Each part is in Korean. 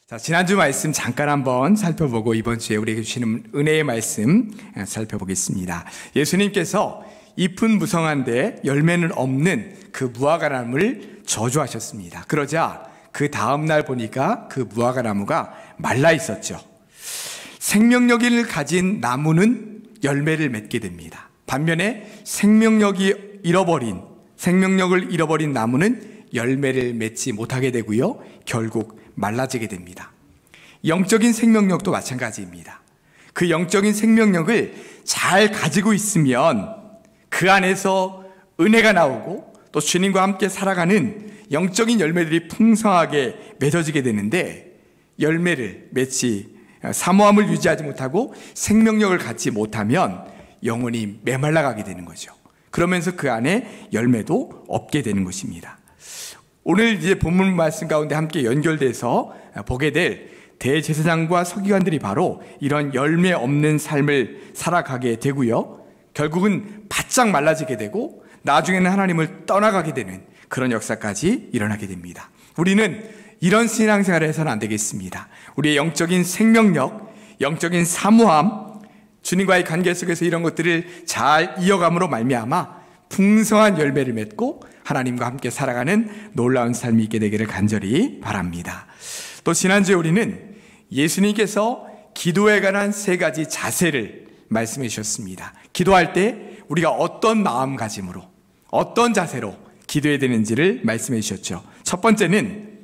자, 지난주 말씀 잠깐 한번 살펴보고 이번 주에 우리에게 주시는 은혜의 말씀 살펴보겠습니다. 예수님께서 잎은 무성한데 열매는 없는 그 무화과나무를 저주하셨습니다. 그러자 그 다음날 보니까 그 무화과나무가 말라 있었죠. 생명력을 가진 나무는 열매를 맺게 됩니다. 반면에 생명력을 잃어버린 나무는 열매를 맺지 못하게 되고요, 결국 말라지게 됩니다. 영적인 생명력도 마찬가지입니다. 그 영적인 생명력을 잘 가지고 있으면 그 안에서 은혜가 나오고 또 주님과 함께 살아가는 영적인 열매들이 풍성하게 맺어지게 되는데, 열매를 맺지, 사모함을 유지하지 못하고 생명력을 갖지 못하면 영혼이 메말라가게 되는 거죠. 그러면서 그 안에 열매도 없게 되는 것입니다. 오늘 이제 본문 말씀 가운데 함께 연결돼서 보게 될 대제사장과 서기관들이 바로 이런 열매 없는 삶을 살아가게 되고요, 결국은 바짝 말라지게 되고 나중에는 하나님을 떠나가게 되는 그런 역사까지 일어나게 됩니다. 우리는 이런 신앙생활을 해서는 안 되겠습니다. 우리의 영적인 생명력, 영적인 사모함, 주님과의 관계 속에서 이런 것들을 잘 이어감으로 말미암아 풍성한 열매를 맺고 하나님과 함께 살아가는 놀라운 삶이 있게 되기를 간절히 바랍니다. 또 지난주에 우리는 예수님께서 기도에 관한 3가지 자세를 말씀해 주셨습니다. 기도할 때 우리가 어떤 마음가짐으로, 어떤 자세로 기도해야 되는지를 말씀해 주셨죠. 첫 번째는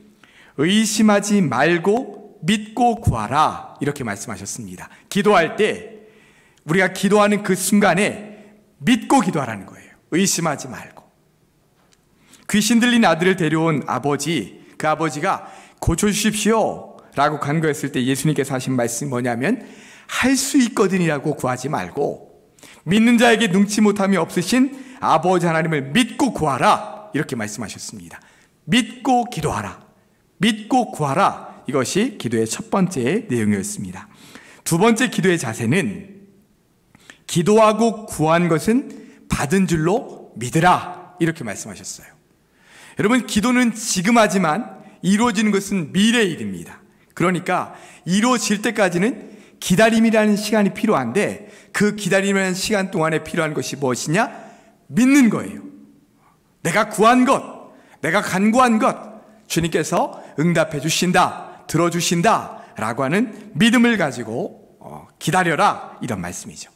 의심하지 말고 믿고 구하라, 이렇게 말씀하셨습니다. 기도할 때 우리가 기도하는 그 순간에 믿고 기도하라는 거예요. 의심하지 말고. 귀신 들린 아들을 데려온 아버지, 그 아버지가 고쳐주십시오 라고 간구했을 때 예수님께서 하신 말씀이 뭐냐면, 할 수 있거든이라고 구하지 말고 믿는 자에게 능치 못함이 없으신 아버지 하나님을 믿고 구하라, 이렇게 말씀하셨습니다. 믿고 기도하라, 믿고 구하라, 이것이 기도의 첫 번째 내용이었습니다. 두 번째 기도의 자세는 기도하고 구한 것은 받은 줄로 믿으라, 이렇게 말씀하셨어요. 여러분, 기도는 지금 하지만 이루어지는 것은 미래의 일입니다. 그러니까 이루어질 때까지는 기다림이라는 시간이 필요한데, 그 기다림이라는 시간 동안에 필요한 것이 무엇이냐? 믿는 거예요. 내가 구한 것, 내가 간구한 것, 주님께서 응답해 주신다, 들어주신다 라고 하는 믿음을 가지고 기다려라, 이런 말씀이죠.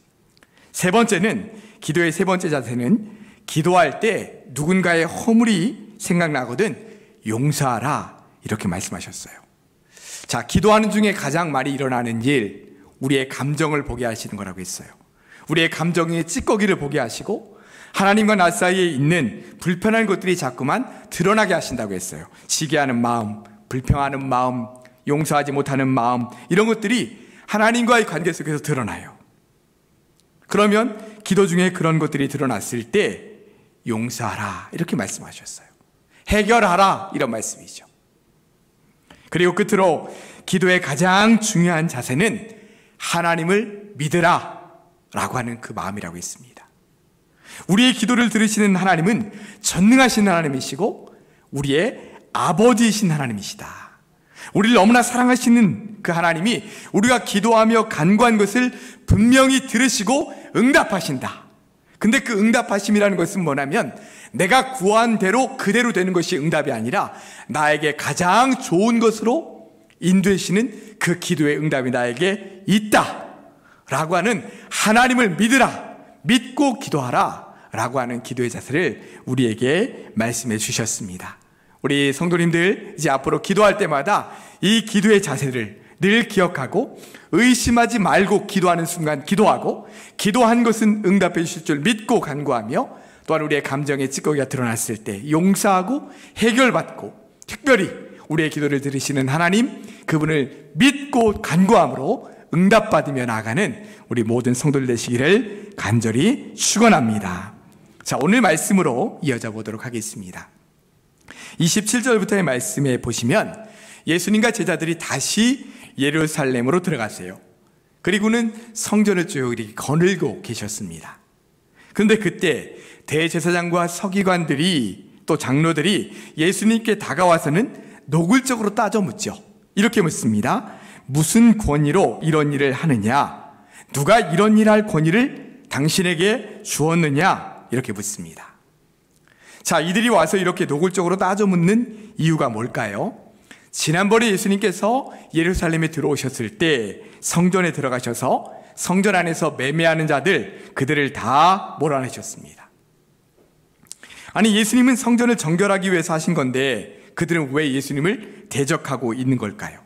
세 번째는, 기도의 세 번째 자세는 기도할 때 누군가의 허물이 생각나거든 용서하라, 이렇게 말씀하셨어요. 자, 기도하는 중에 가장 많이 일어나는 일, 우리의 감정을 보게 하시는 거라고 했어요. 우리의 감정의 찌꺼기를 보게 하시고 하나님과 나 사이에 있는 불편한 것들이 자꾸만 드러나게 하신다고 했어요. 시기하는 마음, 불평하는 마음, 용서하지 못하는 마음, 이런 것들이 하나님과의 관계 속에서 드러나요. 그러면 기도 중에 그런 것들이 드러났을 때 용서하라, 이렇게 말씀하셨어요. 해결하라, 이런 말씀이죠. 그리고 끝으로 기도의 가장 중요한 자세는 하나님을 믿으라 라고 하는 그 마음이라고 했습니다. 우리의 기도를 들으시는 하나님은 전능하신 하나님이시고 우리의 아버지이신 하나님이시다. 우리를 너무나 사랑하시는 그 하나님이 우리가 기도하며 간구한 것을 분명히 들으시고 응답하신다. 근데 그 응답하심이라는 것은 뭐냐면, 내가 구한 대로 그대로 되는 것이 응답이 아니라 나에게 가장 좋은 것으로 인도하시는 그 기도의 응답이 나에게 있다 라고 하는, 하나님을 믿으라, 믿고 기도하라 라고 하는 기도의 자세를 우리에게 말씀해 주셨습니다. 우리 성도님들, 이제 앞으로 기도할 때마다 이 기도의 자세를 늘 기억하고 의심하지 말고 기도하는 순간 기도하고, 기도한 것은 응답해 주실 줄 믿고 간구하며, 또한 우리의 감정의 찌꺼기가 드러났을 때 용서하고 해결받고, 특별히 우리의 기도를 들으시는 하나님, 그분을 믿고 간구함으로 응답받으며 나아가는 우리 모든 성도들 되시기를 간절히 축원합니다. 자, 오늘 말씀으로 이어져 보도록 하겠습니다. 27절부터의 말씀에 보시면 예수님과 제자들이 다시 예루살렘으로 들어가세요. 그리고는 성전을 쭉 이렇게 거닐고 계셨습니다. 그런데 그때 대제사장과 서기관들이, 또 장로들이 예수님께 다가와서는 노골적으로 따져 묻죠. 이렇게 묻습니다. 무슨 권위로 이런 일을 하느냐? 누가 이런 일할 권위를 당신에게 주었느냐? 이렇게 묻습니다. 자, 이들이 와서 이렇게 노골적으로 따져 묻는 이유가 뭘까요? 지난번에 예수님께서 예루살렘에 들어오셨을 때 성전에 들어가셔서 성전 안에서 매매하는 자들, 그들을 다 몰아내셨습니다. 아니, 예수님은 성전을 정결하기 위해서 하신 건데 그들은 왜 예수님을 대적하고 있는 걸까요?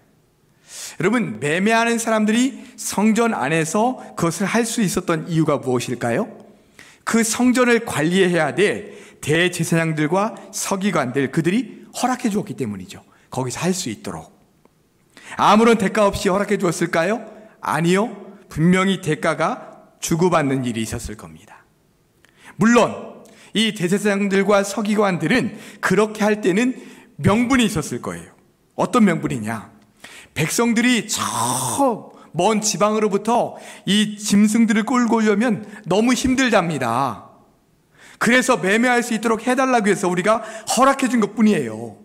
여러분, 매매하는 사람들이 성전 안에서 그것을 할 수 있었던 이유가 무엇일까요? 그 성전을 관리해야 될 대제사장들과 서기관들, 그들이 허락해 주었기 때문이죠. 거기서 할 수 있도록. 아무런 대가 없이 허락해 주었을까요? 아니요. 분명히 대가가 주고받는 일이 있었을 겁니다. 물론 이 대제사장들과 서기관들은 그렇게 할 때는 명분이 있었을 거예요. 어떤 명분이냐? 백성들이 저 먼 지방으로부터 이 짐승들을 끌고 오려면 너무 힘들답니다. 그래서 매매할 수 있도록 해달라고 해서 우리가 허락해 준 것뿐이에요.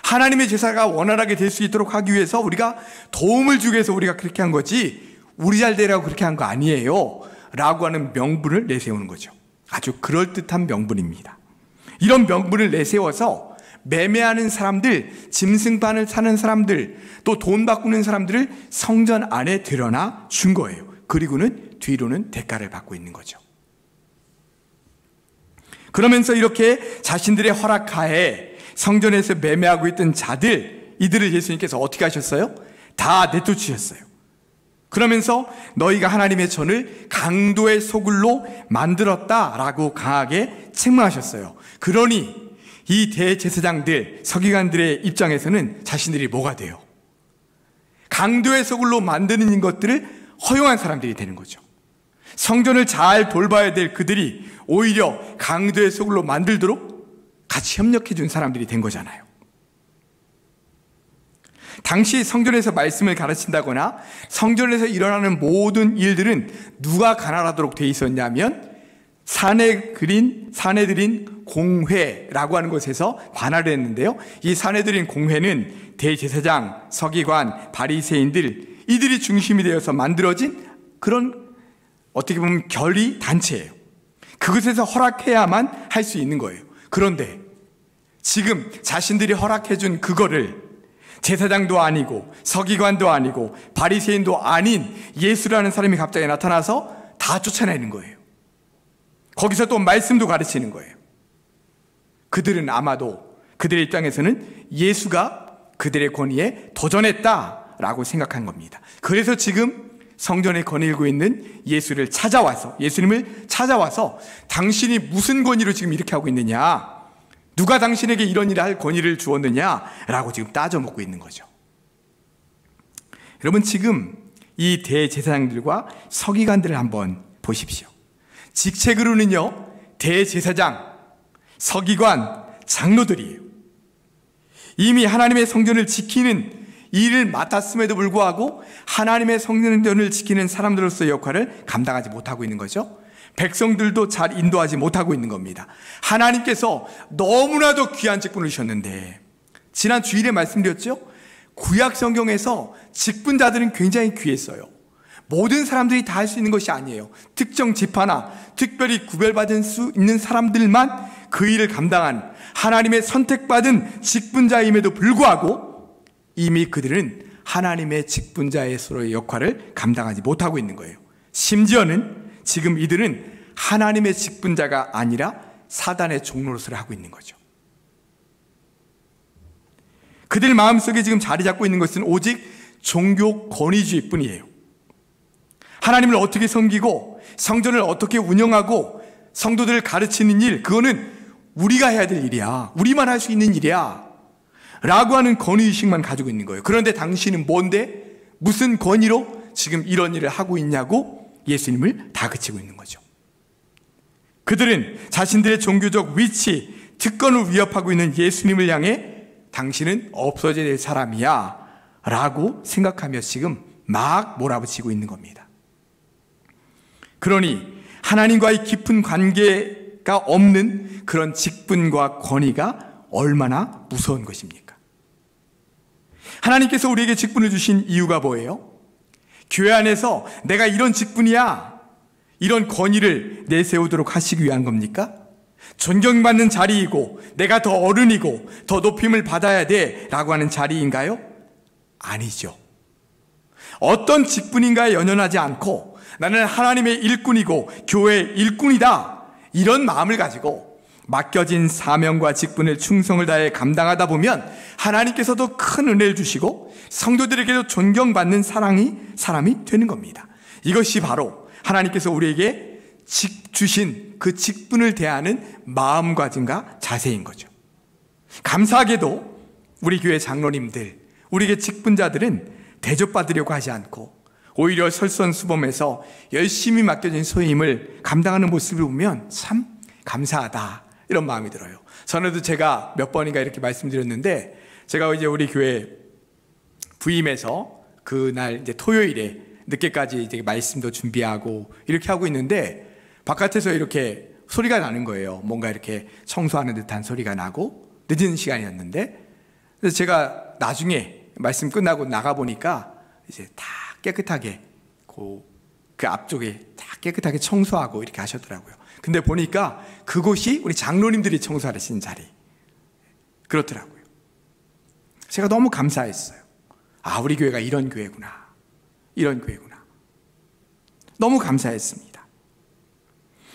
하나님의 제사가 원활하게 될 수 있도록 하기 위해서 우리가 도움을 주기 위해서 우리가 그렇게 한 거지, 우리 잘 되라고 그렇게 한 거 아니에요 라고 하는 명분을 내세우는 거죠. 아주 그럴듯한 명분입니다. 이런 명분을 내세워서 매매하는 사람들, 짐승반을 사는 사람들, 또 돈 바꾸는 사람들을 성전 안에 들여놔 준 거예요. 그리고는 뒤로는 대가를 받고 있는 거죠. 그러면서 이렇게 자신들의 허락하에 성전에서 매매하고 있던 자들, 이들을 예수님께서 어떻게 하셨어요? 다 내쫓으셨어요. 그러면서 너희가 하나님의 전을 강도의 소굴로 만들었다라고 강하게 책망하셨어요. 그러니 이 대제사장들, 서기관들의 입장에서는 자신들이 뭐가 돼요? 강도의 소굴로 만드는 것들을 허용한 사람들이 되는 거죠. 성전을 잘 돌봐야 될 그들이 오히려 강도의 소굴로 만들도록 같이 협력해 준 사람들이 된 거잖아요. 당시 성전에서 말씀을 가르친다거나 성전에서 일어나는 모든 일들은 누가 관할하도록 돼 있었냐면 사내들인 공회라고 하는 곳에서 관할을 했는데요. 이 사내들인 공회는 대제사장, 서기관, 바리새인들, 이들이 중심이 되어서 만들어진 그런 어떻게 보면 결의 단체예요. 그곳에서 허락해야만 할 수 있는 거예요. 그런데 지금 자신들이 허락해준 그거를 제사장도 아니고 서기관도 아니고 바리새인도 아닌 예수라는 사람이 갑자기 나타나서 다 쫓아내는 거예요. 거기서 또 말씀도 가르치는 거예요. 그들은 아마도 그들의 입장에서는 예수가 그들의 권위에 도전했다라고 생각한 겁니다. 그래서 지금 성전에 거닐고 있는 예수님을 찾아와서 당신이 무슨 권위로 지금 이렇게 하고 있느냐, 누가 당신에게 이런 일을 할 권위를 주었느냐라고 지금 따져 묻고 있는 거죠. 여러분, 지금 이 대제사장들과 서기관들을 한번 보십시오. 직책으로는요, 대제사장, 서기관, 장로들이에요. 이미 하나님의 성전을 지키는 일을 맡았음에도 불구하고 하나님의 성전을 지키는 사람들로서의 역할을 감당하지 못하고 있는 거죠. 백성들도 잘 인도하지 못하고 있는 겁니다. 하나님께서 너무나도 귀한 직분을 주셨는데, 지난 주일에 말씀드렸죠? 구약 성경에서 직분자들은 굉장히 귀했어요. 모든 사람들이 다 할 수 있는 것이 아니에요. 특정 지파나 특별히 구별받은 수 있는 사람들만 그 일을 감당한 하나님의 선택받은 직분자임에도 불구하고 이미 그들은 하나님의 직분자의 역할을 감당하지 못하고 있는 거예요. 심지어는 지금 이들은 하나님의 직분자가 아니라 사단의 종노릇을 하고 있는 거죠. 그들 마음속에 지금 자리 잡고 있는 것은 오직 종교 권위주의뿐이에요. 하나님을 어떻게 섬기고 성전을 어떻게 운영하고 성도들을 가르치는 일, 그거는 우리가 해야 될 일이야, 우리만 할 수 있는 일이야 라고 하는 권위의식만 가지고 있는 거예요. 그런데 당신은 뭔데? 무슨 권위로 지금 이런 일을 하고 있냐고 예수님을 다그치고 있는 거죠. 그들은 자신들의 종교적 위치, 특권을 위협하고 있는 예수님을 향해 당신은 없어져야 될 사람이야 라고 생각하며 지금 막 몰아붙이고 있는 겁니다. 그러니 하나님과의 깊은 관계가 없는 그런 직분과 권위가 얼마나 무서운 것입니까? 하나님께서 우리에게 직분을 주신 이유가 뭐예요? 교회 안에서 내가 이런 직분이야, 이런 권위를 내세우도록 하시기 위한 겁니까? 존경받는 자리이고 내가 더 어른이고 더 높임을 받아야 돼 라고 하는 자리인가요? 아니죠. 어떤 직분인가에 연연하지 않고 나는 하나님의 일꾼이고 교회의 일꾼이다, 이런 마음을 가지고 맡겨진 사명과 직분을 충성을 다해 감당하다 보면 하나님께서도 큰 은혜를 주시고 성도들에게도 존경받는 사람이 되는 겁니다. 이것이 바로 하나님께서 우리에게 주신 그 직분을 대하는 마음가짐과 자세인 거죠. 감사하게도 우리 교회 장로님들, 우리에게 직분자들은 대접받으려고 하지 않고 오히려 설선수범해서 열심히 맡겨진 소임을 감당하는 모습을 보면 참 감사하다, 이런 마음이 들어요. 전에도 제가 몇 번인가 이렇게 말씀드렸는데, 제가 이제 우리 교회 부임해서 그날 이제 토요일에 늦게까지 이제 말씀도 준비하고 이렇게 하고 있는데 바깥에서 이렇게 소리가 나는 거예요. 뭔가 이렇게 청소하는 듯한 소리가 나고 늦은 시간이었는데, 그래서 제가 나중에 말씀 끝나고 나가보니까 이제 다 깨끗하게 그 앞쪽에 다 깨끗하게 청소하고 이렇게 하셨더라고요. 근데 보니까 그곳이 우리 장로님들이 청소하시는 자리, 그렇더라고요. 제가 너무 감사했어요. 아, 우리 교회가 이런 교회구나, 이런 교회구나. 너무 감사했습니다.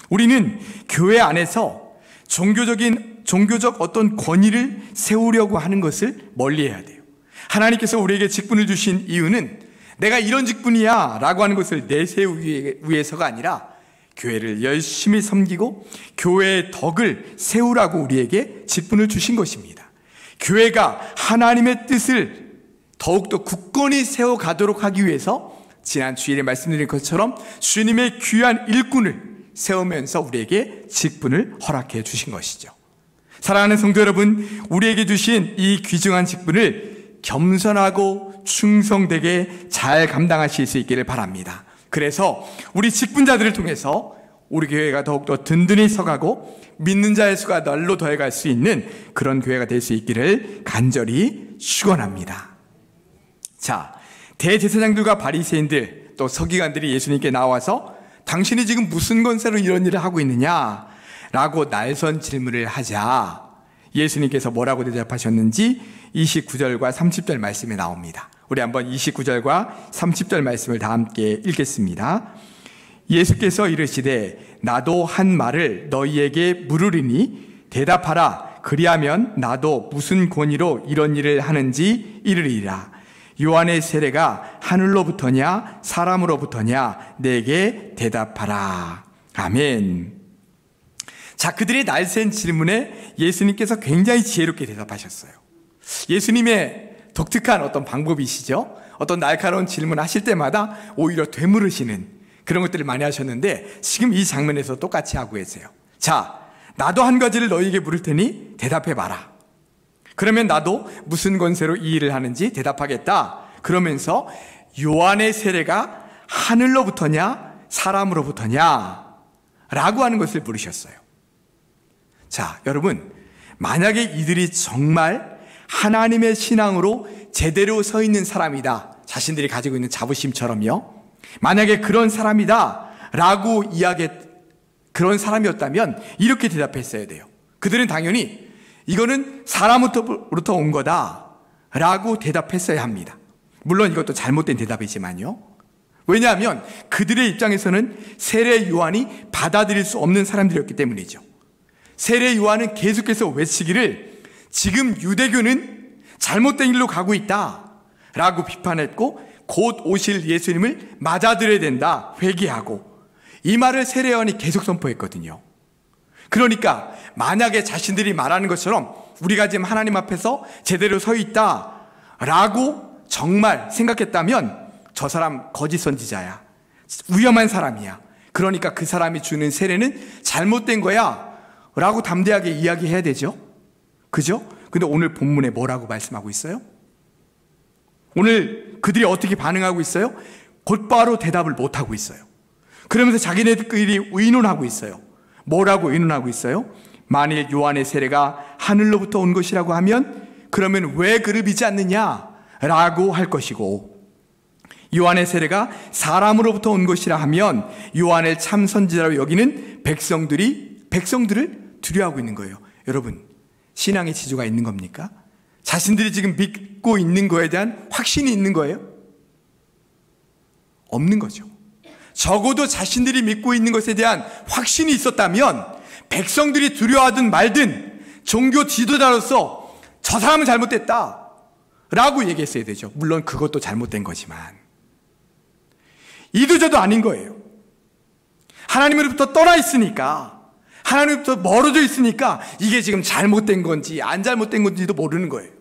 우리는 교회 안에서 종교적 어떤 권위를 세우려고 하는 것을 멀리해야 돼요. 하나님께서 우리에게 직분을 주신 이유는 내가 이런 직분이야 라고 하는 것을 내세우기 위해서가 아니라 교회를 열심히 섬기고 교회의 덕을 세우라고 우리에게 직분을 주신 것입니다. 교회가 하나님의 뜻을 더욱더 굳건히 세워가도록 하기 위해서 지난 주일에 말씀드린 것처럼 주님의 귀한 일꾼을 세우면서 우리에게 직분을 허락해 주신 것이죠. 사랑하는 성도 여러분, 우리에게 주신 이 귀중한 직분을 겸손하고 충성되게 잘 감당하실 수 있기를 바랍니다. 그래서 우리 직분자들을 통해서 우리 교회가 더욱더 든든히 서가고 믿는 자의 수가 날로 더해갈 수 있는 그런 교회가 될 수 있기를 간절히 축원합니다. 자, 대제사장들과 바리새인들 또 서기관들이 예수님께 나와서 당신이 지금 무슨 권세로 이런 일을 하고 있느냐 라고 날선 질문을 하자 예수님께서 뭐라고 대답하셨는지 29절과 30절 말씀에 나옵니다. 우리 한번 29절과 30절 말씀을 다 함께 읽겠습니다. 예수께서 이르시되 나도 한 말을 너희에게 물으리니 대답하라. 그리하면 나도 무슨 권위로 이런 일을 하는지 이르리라. 요한의 세례가 하늘로부터냐 사람으로부터냐 내게 대답하라. 아멘. 자, 그들의 날쌘 질문에 예수님께서 굉장히 지혜롭게 대답하셨어요. 예수님의 독특한 어떤 방법이시죠. 어떤 날카로운 질문 하실 때마다 오히려 되물으시는 그런 것들을 많이 하셨는데 지금 이 장면에서 똑같이 하고 계세요. 자, 나도 한 가지를 너희에게 물을 테니 대답해봐라. 그러면 나도 무슨 권세로 이 일을 하는지 대답하겠다. 그러면서 요한의 세례가 하늘로부터냐 사람으로부터냐 라고 하는 것을 물으셨어요. 자, 여러분, 만약에 이들이 정말 하나님의 신앙으로 제대로 서 있는 사람이다, 자신들이 가지고 있는 자부심처럼요, 만약에 그런 사람이다 라고 그런 사람이었다면 이렇게 대답했어야 돼요. 그들은 당연히 이거는 사람으로부터 온 거다 라고 대답했어야 합니다. 물론 이것도 잘못된 대답이지만요. 왜냐하면 그들의 입장에서는 세례 요한이 받아들일 수 없는 사람들이었기 때문이죠. 세례 요한은 계속해서 외치기를 지금 유대교는 잘못된 길로 가고 있다 라고 비판했고 곧 오실 예수님을 맞아들여야 된다 회개하고, 이 말을 세례 요한이 계속 선포했거든요. 그러니까 만약에 자신들이 말하는 것처럼 우리가 지금 하나님 앞에서 제대로 서 있다 라고 정말 생각했다면 저 사람 거짓 선지자야, 위험한 사람이야, 그러니까 그 사람이 주는 세례는 잘못된 거야 라고 담대하게 이야기해야 되죠. 그죠? 근데 오늘 본문에 뭐라고 말씀하고 있어요? 오늘 그들이 어떻게 반응하고 있어요? 곧바로 대답을 못하고 있어요. 그러면서 자기네들끼리 의논하고 있어요. 뭐라고 의논하고 있어요? 만일 요한의 세례가 하늘로부터 온 것이라고 하면 그러면 왜 그를 믿지 않느냐 라고 할 것이고, 요한의 세례가 사람으로부터 온 것이라 하면 요한을 참 선지자로 여기는 백성들을 두려워하고 있는 거예요. 여러분, 신앙의 지주가 있는 겁니까? 자신들이 지금 믿고 있는 거에 대한 확신이 있는 거예요? 없는 거죠. 적어도 자신들이 믿고 있는 것에 대한 확신이 있었다면 백성들이 두려워하든 말든 종교 지도자로서 저 사람은 잘못됐다 라고 얘기했어야 되죠. 물론 그것도 잘못된 거지만 이도저도 아닌 거예요. 하나님으로부터 떠나 있으니까, 하나님으로부터 멀어져 있으니까 이게 지금 잘못된 건지 안 잘못된 건지도 모르는 거예요.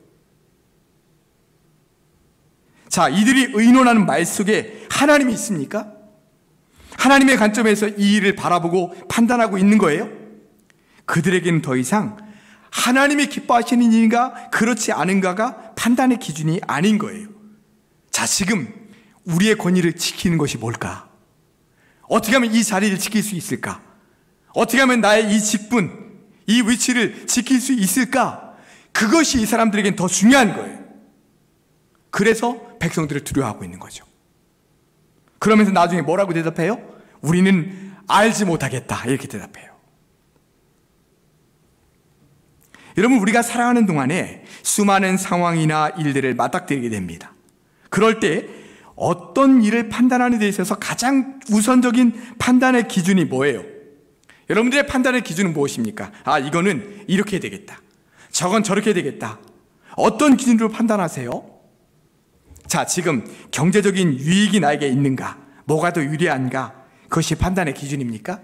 자, 이들이 의논하는 말 속에 하나님이 있습니까? 하나님의 관점에서 이 일을 바라보고 판단하고 있는 거예요? 그들에게는 더 이상 하나님이 기뻐하시는 일인가 그렇지 않은가가 판단의 기준이 아닌 거예요. 자, 지금 우리의 권위를 지키는 것이 뭘까? 어떻게 하면 이 자리를 지킬 수 있을까? 어떻게 하면 나의 이 직분, 이 위치를 지킬 수 있을까? 그것이 이 사람들에겐 더 중요한 거예요. 그래서 백성들을 두려워하고 있는 거죠. 그러면서 나중에 뭐라고 대답해요? 우리는 알지 못하겠다, 이렇게 대답해요. 여러분, 우리가 살아가는 동안에 수많은 상황이나 일들을 맞닥뜨리게 됩니다. 그럴 때 어떤 일을 판단하는 데 있어서 가장 우선적인 판단의 기준이 뭐예요? 여러분들의 판단의 기준은 무엇입니까? 아, 이거는 이렇게 해야 되겠다, 저건 저렇게 해야 되겠다. 어떤 기준으로 판단하세요? 자, 지금 경제적인 유익이 나에게 있는가, 뭐가 더 유리한가, 그것이 판단의 기준입니까?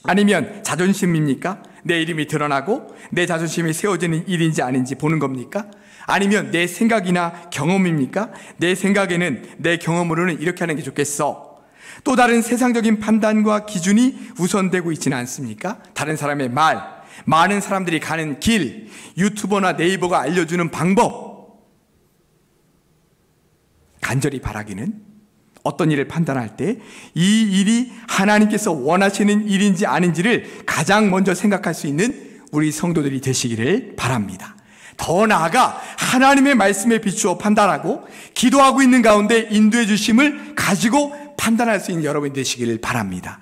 아니면 자존심입니까? 내 이름이 드러나고 내 자존심이 세워지는 일인지 아닌지 보는 겁니까? 아니면 내 생각이나 경험입니까? 내 생각에는, 내 경험으로는 이렇게 하는 게 좋겠어. 또 다른 세상적인 판단과 기준이 우선되고 있지는 않습니까? 다른 사람의 말, 많은 사람들이 가는 길, 유튜버나 네이버가 알려주는 방법. 간절히 바라기는 어떤 일을 판단할 때 이 일이 하나님께서 원하시는 일인지 아닌지를 가장 먼저 생각할 수 있는 우리 성도들이 되시기를 바랍니다. 더 나아가 하나님의 말씀에 비추어 판단하고 기도하고 있는 가운데 인도해 주심을 가지고 판단할 수 있는 여러분이 되시기를 바랍니다.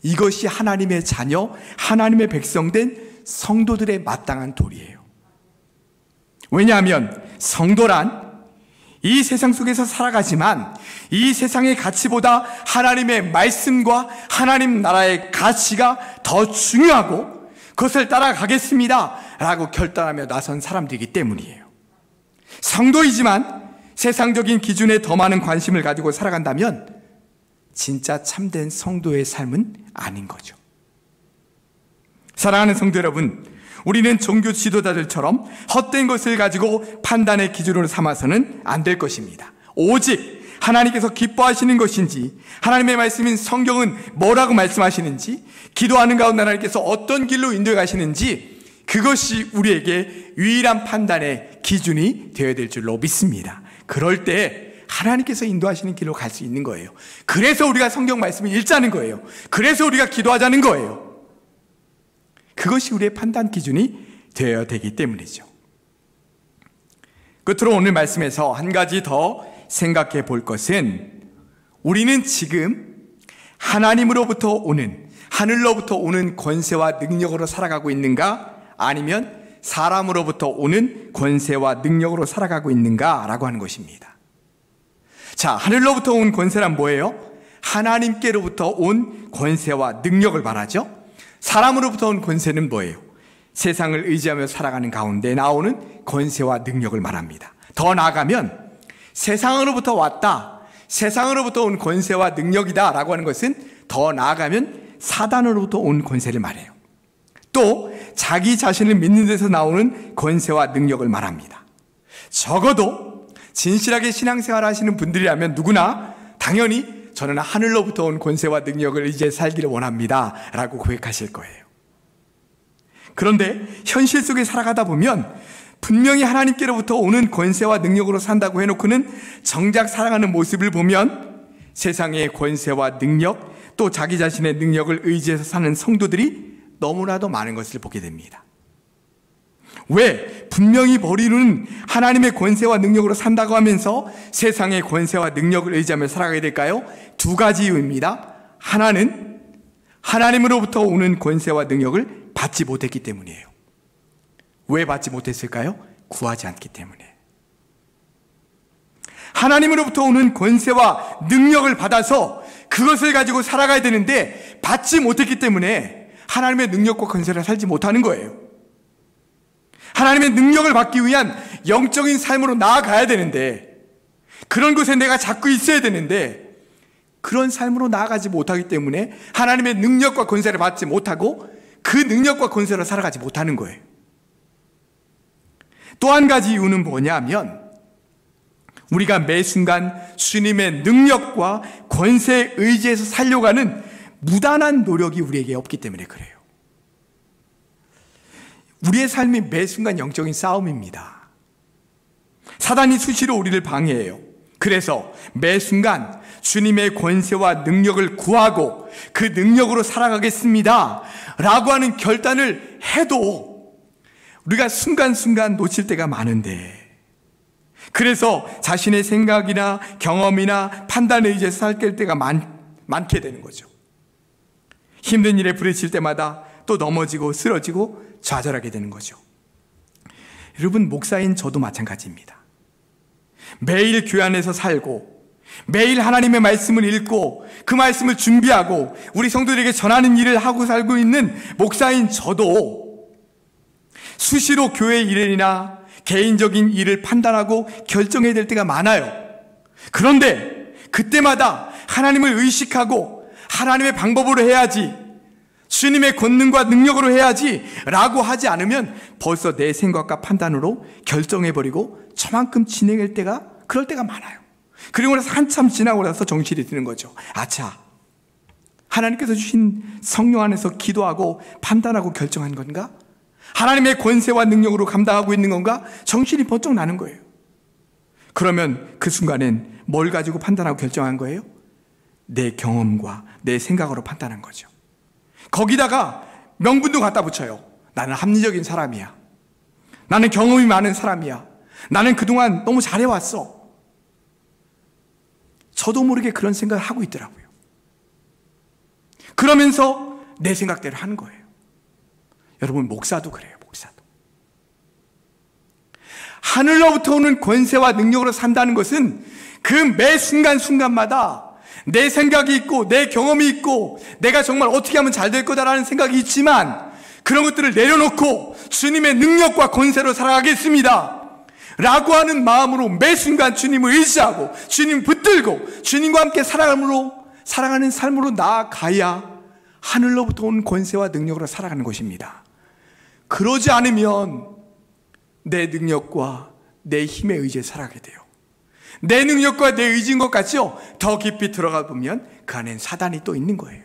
이것이 하나님의 자녀, 하나님의 백성된 성도들의 마땅한 도리예요. 왜냐하면 성도란 이 세상 속에서 살아가지만 이 세상의 가치보다 하나님의 말씀과 하나님 나라의 가치가 더 중요하고 그것을 따라가겠습니다 라고 결단하며 나선 사람들이기 때문이에요. 성도이지만 세상적인 기준에 더 많은 관심을 가지고 살아간다면 진짜 참된 성도의 삶은 아닌 거죠. 사랑하는 성도 여러분, 우리는 종교 지도자들처럼 헛된 것을 가지고 판단의 기준으로 삼아서는 안 될 것입니다. 오직 하나님께서 기뻐하시는 것인지, 하나님의 말씀인 성경은 뭐라고 말씀하시는지, 기도하는 가운데 하나님께서 어떤 길로 인도해 가시는지, 그것이 우리에게 유일한 판단의 기준이 되어야 될 줄로 믿습니다. 그럴 때 하나님께서 인도하시는 길로 갈 수 있는 거예요. 그래서 우리가 성경 말씀을 읽자는 거예요. 그래서 우리가 기도하자는 거예요. 그것이 우리의 판단 기준이 되어야 되기 때문이죠. 끝으로 오늘 말씀에서 한 가지 더 생각해 볼 것은, 우리는 지금 하나님으로부터 오는, 하늘로부터 오는 권세와 능력으로 살아가고 있는가, 아니면 사람으로부터 오는 권세와 능력으로 살아가고 있는가 라고 하는 것입니다. 자, 하늘로부터 온 권세란 뭐예요? 하나님께로부터 온 권세와 능력을 말하죠. 사람으로부터 온 권세는 뭐예요? 세상을 의지하며 살아가는 가운데 나오는 권세와 능력을 말합니다. 더 나아가면 세상으로부터 왔다, 세상으로부터 온 권세와 능력이다 라고 하는 것은 더 나아가면 사단으로부터 온 권세를 말해요. 또 자기 자신을 믿는 데서 나오는 권세와 능력을 말합니다. 적어도 진실하게 신앙생활 하시는 분들이라면 누구나 당연히 저는 하늘로부터 온 권세와 능력을 이제 살기를 원합니다 라고 고백하실 거예요. 그런데 현실 속에 살아가다 보면 분명히 하나님께로부터 오는 권세와 능력으로 산다고 해놓고는 정작 살아가는 모습을 보면 세상의 권세와 능력, 또 자기 자신의 능력을 의지해서 사는 성도들이 너무나도 많은 것을 보게 됩니다. 왜 분명히 머리로는 하나님의 권세와 능력으로 산다고 하면서 세상의 권세와 능력을 의지하며 살아가게 될까요? 두 가지 이유입니다. 하나는 하나님으로부터 오는 권세와 능력을 받지 못했기 때문이에요. 왜 받지 못했을까요? 구하지 않기 때문에. 하나님으로부터 오는 권세와 능력을 받아서 그것을 가지고 살아가야 되는데 받지 못했기 때문에 하나님의 능력과 권세를 살지 못하는 거예요. 하나님의 능력을 받기 위한 영적인 삶으로 나아가야 되는데, 그런 곳에 내가 자꾸 있어야 되는데 그런 삶으로 나아가지 못하기 때문에 하나님의 능력과 권세를 받지 못하고 그 능력과 권세로 살아가지 못하는 거예요. 또 한 가지 이유는 뭐냐면, 우리가 매 순간 주님의 능력과 권세에 의지해서 살려고 하는 무단한 노력이 우리에게 없기 때문에 그래요. 우리의 삶이 매 순간 영적인 싸움입니다. 사단이 수시로 우리를 방해해요. 그래서 매 순간 주님의 권세와 능력을 구하고 그 능력으로 살아가겠습니다 라고 하는 결단을 해도 우리가 순간순간 놓칠 때가 많은데, 그래서 자신의 생각이나 경험이나 판단에 의지해서 살게 때가 많게 되는 거죠. 힘든 일에 부딪힐 때마다 또 넘어지고 쓰러지고 좌절하게 되는 거죠. 여러분, 목사인 저도 마찬가지입니다. 매일 교회 안에서 살고 매일 하나님의 말씀을 읽고 그 말씀을 준비하고 우리 성도들에게 전하는 일을 하고 살고 있는 목사인 저도 수시로 교회 일이나 개인적인 일을 판단하고 결정해야 될 때가 많아요. 그런데 그때마다 하나님을 의식하고 하나님의 방법으로 해야지, 주님의 권능과 능력으로 해야지 라고 하지 않으면 벌써 내 생각과 판단으로 결정해버리고 저만큼 진행할 때가, 그럴 때가 많아요. 그리고 나서 한참 지나고 나서 정신이 드는 거죠. 아차, 하나님께서 주신 성령 안에서 기도하고 판단하고 결정한 건가? 하나님의 권세와 능력으로 감당하고 있는 건가? 정신이 번쩍 나는 거예요. 그러면 그 순간엔 뭘 가지고 판단하고 결정한 거예요? 내 경험과 내 생각으로 판단한 거죠. 거기다가 명분도 갖다 붙여요. 나는 합리적인 사람이야. 나는 경험이 많은 사람이야. 나는 그동안 너무 잘해왔어. 저도 모르게 그런 생각을 하고 있더라고요. 그러면서 내 생각대로 하는 거예요. 여러분, 목사도 그래요. 목사도. 하늘로부터 오는 권세와 능력으로 산다는 것은 그 매 순간순간마다 내 생각이 있고 내 경험이 있고 내가 정말 어떻게 하면 잘 될 거다라는 생각이 있지만 그런 것들을 내려놓고 주님의 능력과 권세로 살아가겠습니다 라고 하는 마음으로 매 순간 주님을 의지하고 주님 붙들고 주님과 함께 살아가는 삶으로 나아가야 하늘로부터 온 권세와 능력으로 살아가는 것입니다. 그러지 않으면 내 능력과 내 힘에 의지해 살아가게 돼요. 내 능력과 내 의지인 것 같죠? 더 깊이 들어가 보면 그 안엔 사단이 또 있는 거예요.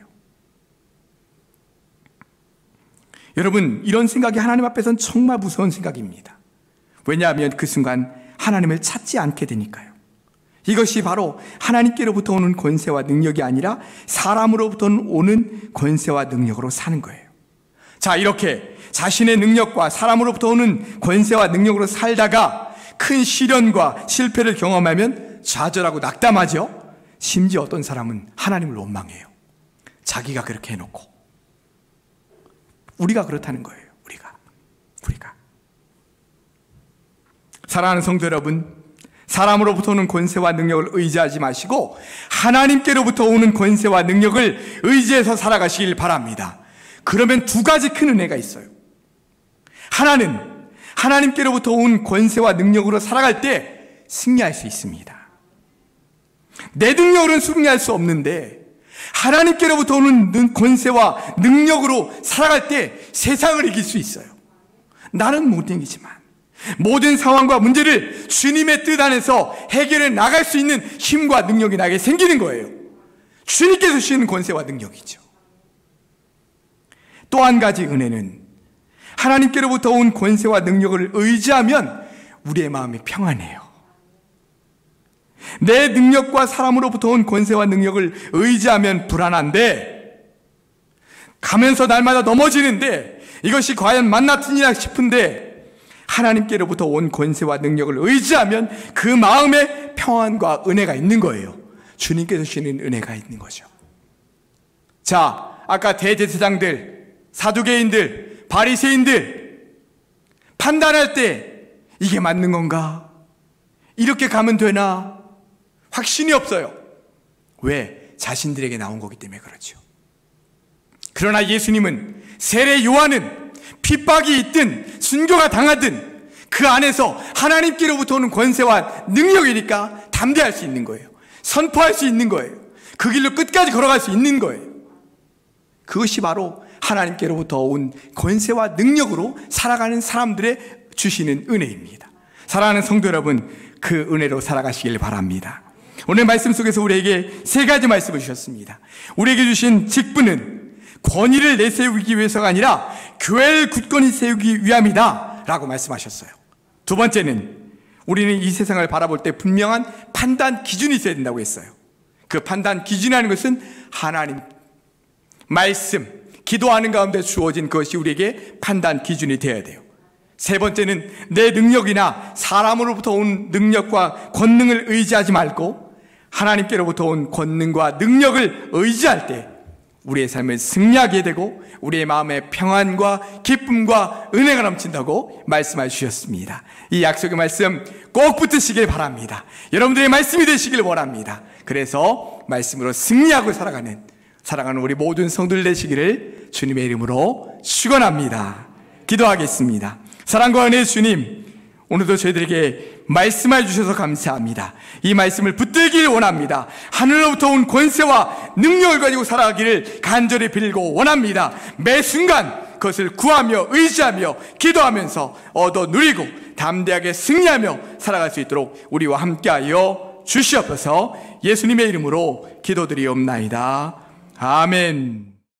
여러분, 이런 생각이 하나님 앞에서는 정말 무서운 생각입니다. 왜냐하면 그 순간 하나님을 찾지 않게 되니까요. 이것이 바로 하나님께로부터 오는 권세와 능력이 아니라 사람으로부터 오는 권세와 능력으로 사는 거예요. 자, 이렇게 자신의 능력과 사람으로부터 오는 권세와 능력으로 살다가 큰 시련과 실패를 경험하면 좌절하고 낙담하죠. 심지어 어떤 사람은 하나님을 원망해요. 자기가 그렇게 해놓고. 우리가 그렇다는 거예요. 우리가. 사랑하는 성도 여러분, 사람으로부터 오는 권세와 능력을 의지하지 마시고 하나님께로부터 오는 권세와 능력을 의지해서 살아가시길 바랍니다. 그러면 두 가지 큰 은혜가 있어요. 하나는 하나님께로부터 온 권세와 능력으로 살아갈 때 승리할 수 있습니다. 내 능력으로는 승리할 수 없는데 하나님께로부터 오는 권세와 능력으로 살아갈 때 세상을 이길 수 있어요. 나는 못 이기지만 모든 상황과 문제를 주님의 뜻 안에서 해결해 나갈 수 있는 힘과 능력이 나에게 생기는 거예요. 주님께서 주시는 권세와 능력이죠. 또 한 가지 은혜는 하나님께로부터 온 권세와 능력을 의지하면 우리의 마음이 평안해요. 내 능력과 사람으로부터 온 권세와 능력을 의지하면 불안한데, 가면서 날마다 넘어지는데 이것이 과연 만나튼이나 싶은데 하나님께로부터 온 권세와 능력을 의지하면 그 마음에 평안과 은혜가 있는 거예요. 주님께서 주시는 은혜가 있는 거죠. 자, 아까 대제사장들, 사두개인들, 바리새인들 판단할 때 이게 맞는 건가? 이렇게 가면 되나? 확신이 없어요. 왜? 자신들에게 나온 거기 때문에 그렇죠. 그러나 예수님은, 세례 요한은 핍박이 있든 순교가 당하든 그 안에서 하나님께로부터 오는 권세와 능력이니까 담대할 수 있는 거예요. 선포할 수 있는 거예요. 그 길로 끝까지 걸어갈 수 있는 거예요. 그것이 바로 하나님께로부터 온 권세와 능력으로 살아가는 사람들의 주시는 은혜입니다. 사랑하는 성도 여러분, 그 은혜로 살아가시길 바랍니다. 오늘 말씀 속에서 우리에게 세 가지 말씀을 주셨습니다. 우리에게 주신 직분은 권위를 내세우기 위해서가 아니라 교회를 굳건히 세우기 위함이다 라고 말씀하셨어요. 두 번째는 우리는 이 세상을 바라볼 때 분명한 판단 기준이 있어야 된다고 했어요. 그 판단 기준이라는 것은 하나님 말씀, 기도하는 가운데 주어진 것이 우리에게 판단 기준이 되어야 돼요. 세 번째는 내 능력이나 사람으로부터 온 능력과 권능을 의지하지 말고 하나님께로부터 온 권능과 능력을 의지할 때 우리의 삶을 승리하게 되고 우리의 마음에 평안과 기쁨과 은혜가 넘친다고 말씀해 주셨습니다. 이 약속의 말씀 꼭 붙으시길 바랍니다. 여러분들의 말씀이 되시길 원합니다. 그래서 말씀으로 승리하고 살아가는 우리 모든 성도들 되시기를 주님의 이름으로 축원합니다. 기도하겠습니다. 사랑과 은혜의 주님, 오늘도 저희들에게 말씀해 주셔서 감사합니다. 이 말씀을 붙들기를 원합니다. 하늘로부터 온 권세와 능력을 가지고 살아가기를 간절히 빌고 원합니다. 매 순간 그것을 구하며 의지하며 기도하면서 얻어 누리고 담대하게 승리하며 살아갈 수 있도록 우리와 함께하여 주시옵소서. 예수님의 이름으로 기도드리옵나이다. 아멘.